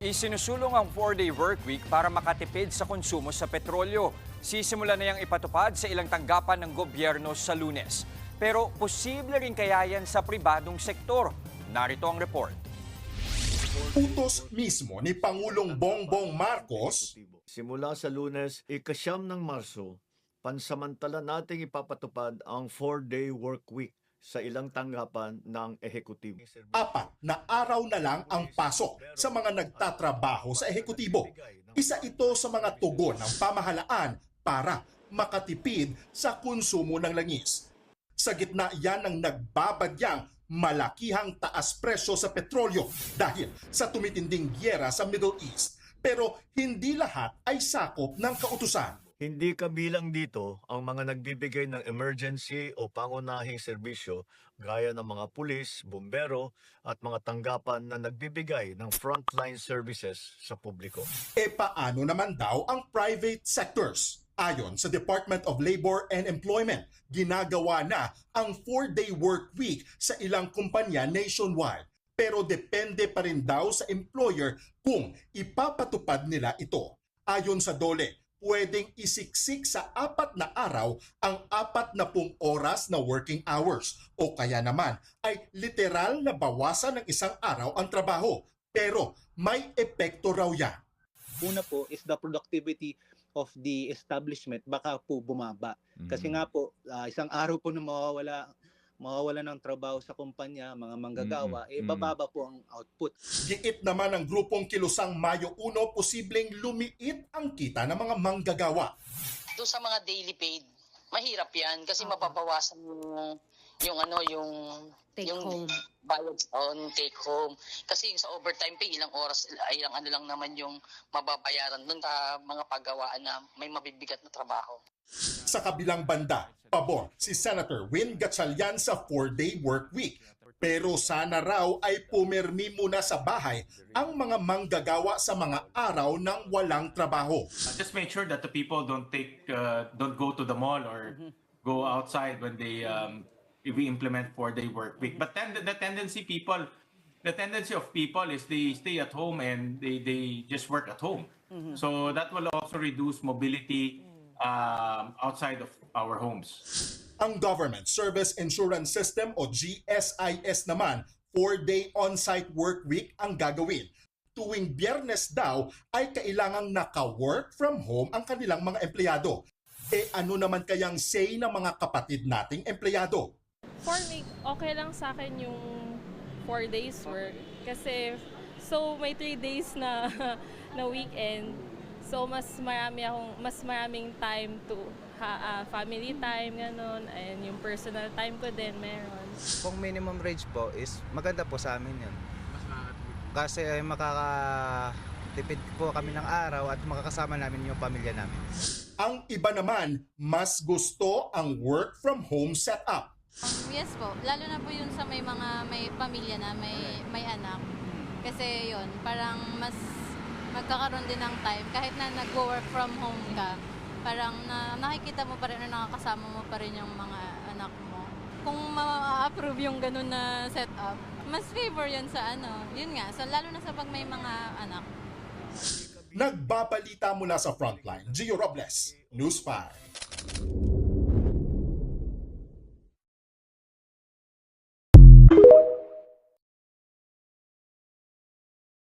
Isinusulong ang 4-day workweek para makatipid sa konsumo sa petrolyo. Sisimula na yang ipatupad sa ilang tanggapan ng gobyerno sa Lunes. Pero posible rin kaya yan sa pribadong sektor. Narito ang report. Utos mismo ni Pangulong Bongbong Marcos, Simula sa Lunes, ika-9 ng Marso, pansamantala nating ipapatupad ang 4-day work week sa ilang tanggapan ng ehekutibo. 4 na araw na lang ang pasok sa mga nagtatrabaho sa ehekutibo. Isa ito sa mga tugon ng pamahalaan para makatipid sa konsumo ng langis. Sa gitna yan ng nagbabagyang malakihang taas presyo sa petrolyo dahil sa tumitinding gyera sa Middle East. Pero hindi lahat ay sakop ng kautusan. Hindi kabilang dito ang mga nagbibigay ng emergency o pangunahing serbisyo gaya ng mga pulis, bumbero at mga tanggapan na nagbibigay ng frontline services sa publiko. E paano naman daw ang private sectors? Ayon sa Department of Labor and Employment, ginagawa na ang 4-day work week sa ilang kumpanya nationwide. Pero depende pa rin daw sa employer kung ipapatupad nila ito. Ayon sa DOLE, pwedeng isiksik sa 4 na araw ang 40 oras na working hours o kaya naman ay literal na bawasan ng 1 araw ang trabaho. Pero may epekto raw yan. Una po is the productivity of the establishment baka po bumaba. Kasi nga po, 1 araw po na mawawala ng trabaho sa kumpanya, mga manggagawa, bababa po ang output. Giit naman ng grupong Kilusang Mayo 1, posibleng lumiit ang kita ng mga manggagawa. Doon sa mga daily paid, mahirap yan kasi mababawasan yung Take home. bayad on take home. Kasi sa overtime pay, ilang oras, ilang ano lang naman yung mababayaran doon sa mga paggawaan na may mabibigat na trabaho. Sa kabilang banda, pabor si Senator Win Gatchalian sa 4-day work week. Pero sana raw ay pumirmi muna sa bahay ang mga manggagawa sa mga araw ng walang trabaho. Just make sure that the people don't go to the mall or go outside when if we implement 4-day work week. But then the tendency of people is they stay at home and they just work at home. So that will also reduce mobility outside of our homes. Ang Government Service Insurance System o GSIS naman, 4-day on-site work week ang gagawin. Tuwing Biyernes daw ay kailangang naka-work from home ang kanilang mga empleyado. E ano naman kayang say ng mga kapatid nating empleyado? For me, okay lang sa akin yung 4 days work. Kasi, may 3 days na weekend. So, mas maraming time to family time, ganun. And yung personal time ko din, meron. Kung minimum wage po is maganda po sa amin yun. Kasi makakatipid po kami ng araw at makakasama namin yung pamilya namin. Ang iba naman, mas gusto ang work from home setup. Yes po, lalo na po yun sa may pamilya na may anak. Kasi yun, parang mas magkakaroon din ng time kahit na nag-work from home ka. Parang nakikita mo pa rin na nakakasama mo pa rin yung mga anak mo. Kung ma-approve yung ganun na setup, mas favor yun sa yun nga, lalo na sa pag may mga anak. Nagbabalita mula sa Frontline, Gio Robles, News 5.